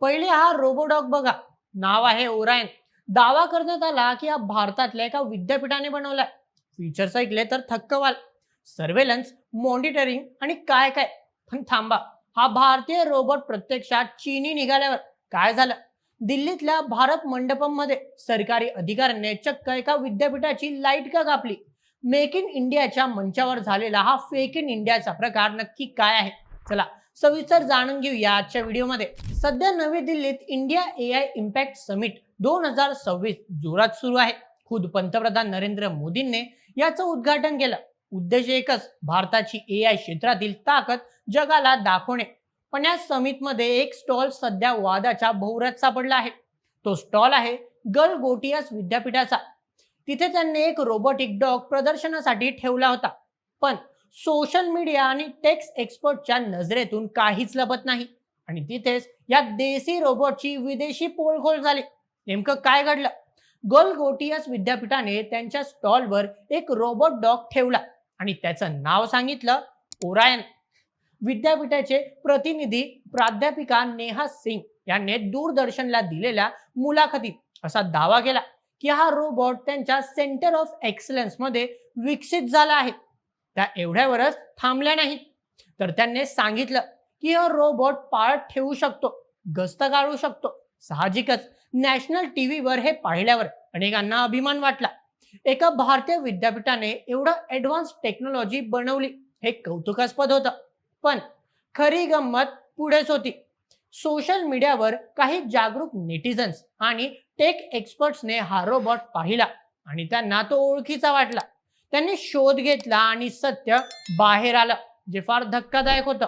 पहिले हा रोबोडॉग बघा. नाव आहे ओरायन. दावा करण्यात आला की हा भारतातल्या एका विद्यापीठाने बनवलाय. फीचर्स ऐकले तर थक्क व्हाल. सर्वेलन्स, मॉनिटरिंग आणि काय काय. पण थांबा, हा भारतीय रोबोट प्रत्यक्षात चीनी निघाल्यावर काय झालं? दिल्लीतल्या भारत मंडपम मध्ये सरकारी अधिकाऱ्यांनी चक्क एका विद्यापीठाची लाईट का कापली? मेक इन इंडियाच्या मंचावर झालेला हा फेक इन इंडियाचा प्रकार नक्की काय आहे? चला सविस्तर जाणून घेऊया आजच्या व्हिडिओमध्ये. सध्या नवी दिल्लीत इंडिया एआय इम्पॅक्ट समिट 2026 जोरात सुरू आहे. खुद पंतप्रधान नरेंद्र मोदींनी याचं उद्घाटन केलं. उद्देश एकच, भारताची एआय क्षेत्रातील ताकद जगाला दाखवणे. पण या समिटमध्ये एक स्टॉल सध्या वादाच्या भोवऱ्यात सापडला आहे. तो स्टॉल आहे गलगोटियास विद्यापीठाचा. तिथे त्यांनी एक रोबोटिक डॉग प्रदर्शनासाठी ठेवला होता. पण सोशल मीडिया आणि टेक्स्ट एक्सपर्टच्या नजरेतून काहीच लपत नाही. आणि तिथेच या देसी रोबोटची विदेशी पोलखोल झाली. नेमकं काय घडलं? गलगोटियास विद्यापीठाने त्यांच्या स्टॉलवर एक रोबोट डॉग ठेवला आणि त्याचं नाव सांगितलं ओरायन. विद्यापीठाचे प्रतिनिधी प्राध्यापिका नेहा सिंग यांनी दूरदर्शनला दिलेल्या मुलाखतीत असा दावा केला की हा रोबोट त्यांच्या सेंटर ऑफ एक्सलन्स मध्ये विकसित झाला आहे. त्या एवढ्यावरच थांबल्या नाहीत, तर त्यांनी सांगितलं की हा रोबोट पाळत ठेवू शकतो, गस्त काढू शकतो. साहजिकच नॅशनल टीव्हीवर हे पाहिल्यावर अनेकांना अभिमान वाटला. एका भारतीय विद्यापीठाने एवढं ॲडव्हान्स टेक्नॉलॉजी बनवली हे कौतुकास्पद होतं. पण खरी गंमत पुढेच होती. सोशल मीडियावर काही जागरूक नेटिझन्स आणि टेक एक्सपर्ट्सने हा रोबोट पाहिला आणि त्यांना तो ओळखीचा वाटला. त्यांनी शोध घेतला आणि सत्य बाहेर आलं, जे फार धक्कादायक होतं.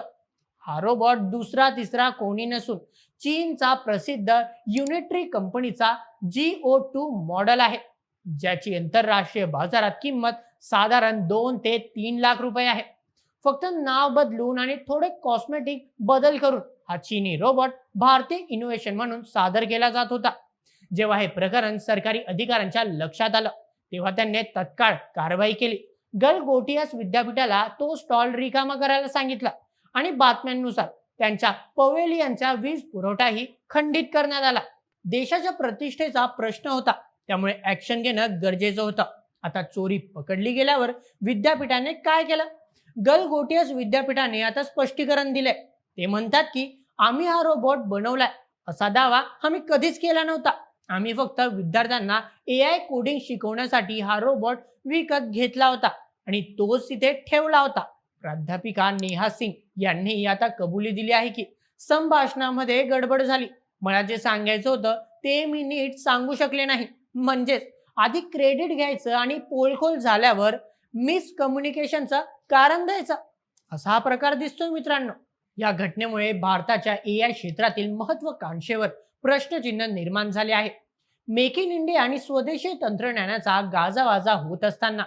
हा रोबोट दुसरा तिसरा कोणी नसून चीनचा प्रसिद्ध युनिट्री कंपनीचा GO2 मॉडेल आहे, ज्याची आंतरराष्ट्रीय बाजारात किंमत साधारण 2 ते 3 लाख रुपये आहे. फक्त नाव बदलून आणि थोडे कॉस्मेटिक बदल करून हा चीनी रोबोट भारतीय इनोव्हेशन म्हणून सादर केला जात होता. जेव्हा हे प्रकरण सरकारी अधिकाऱ्यांच्या लक्षात आलं, तेव्हा त्यांनी तत्काळ कारवाई केली. गलगोटियास विद्यापीठाला तो स्टॉल रिकामा करायला सांगितला आणि बातम्यांनुसार त्यांच्या पवेलियनचा वीज पुरवठाही खंडित करण्यात आला. देशाच्या प्रतिष्ठेचा प्रश्न होता, त्यामुळे ऍक्शन घेणं गरजेचं होतं. आता चोरी पकडली गेल्यावर विद्यापीठाने काय केलं? गलगोटियास विद्यापीठाने आता स्पष्टीकरण दिले. ते म्हणतात की आम्ही हा रोबोट बनवलाय, असा दावा आम्ही कधीच केला नव्हता. आम्ही फक्त विद्यार्थ्यांना एआय कोडिंग शिकवण्यासाठी हा रोबोट विकत घेतला होता आणि तोच तिथे ठेवला होता. प्राध्यापिका नेहा सिंग यांनी आता कबुली दिली आहे की संभाषणामध्ये गडबड झाली. मला जे सांगायचं होतं ते मी नीट सांगू शकले नाही. म्हणजेच आधी क्रेडिट घ्यायचं आणि पोलखोल झाल्यावर मिसकम्युनिकेशनचं कारण द्यायचं, असा हा प्रकार दिसतोय मित्रांनो. या घटनेमुळे भारताच्या एआय क्षेत्रातील महत्वाकांक्षेवर प्रश्नचिन्ह निर्माण झाले आहे. मेक इन इंडिया आणि स्वदेशी तंत्रज्ञानाचा गाजावाजा होत असताना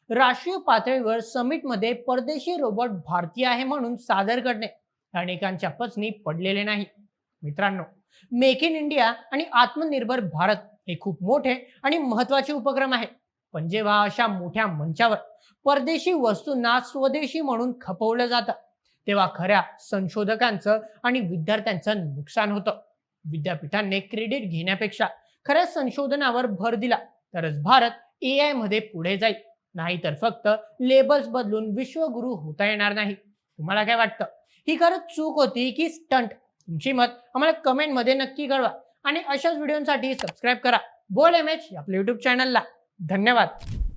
राष्ट्रीय पातळीवर समिटमध्ये परदेशी रोबोट भारतीय आहे म्हणून सादर करणे अनेकांच्या पचनी पडलेले नाही. मित्रांनो, मेक इन इंडिया आणि आत्मनिर्भर भारत हे खूप मोठे आणि महत्वाचे उपक्रम आहे. पण जेव्हा अशा मोठ्या मंचावर परदेशी वस्तूंना स्वदेशी म्हणून खपवलं जातं, तेव्हा खऱ्या संशोधकांचं आणि विद्यार्थ्यांचं नुकसान होतं. विद्यापीठांनी क्रेडिट घेण्यापेक्षा खऱ्या संशोधनावर भर दिला तरच भारत एआय मध्ये पुढे जाईल. नाहीतर फक्त लेबल्स बदलून विश्वगुरू होता येणार नाही. तुम्हाला काय वाटतं? ही खरंच चूक होती की स्टंट? तुमची मत आम्हाला कमेंटमध्ये नक्की कळवा आणि अशाच व्हिडिओसाठी सबस्क्राईब करा बोल MH आपल्या युट्यूब चॅनलला. धन्यवाद.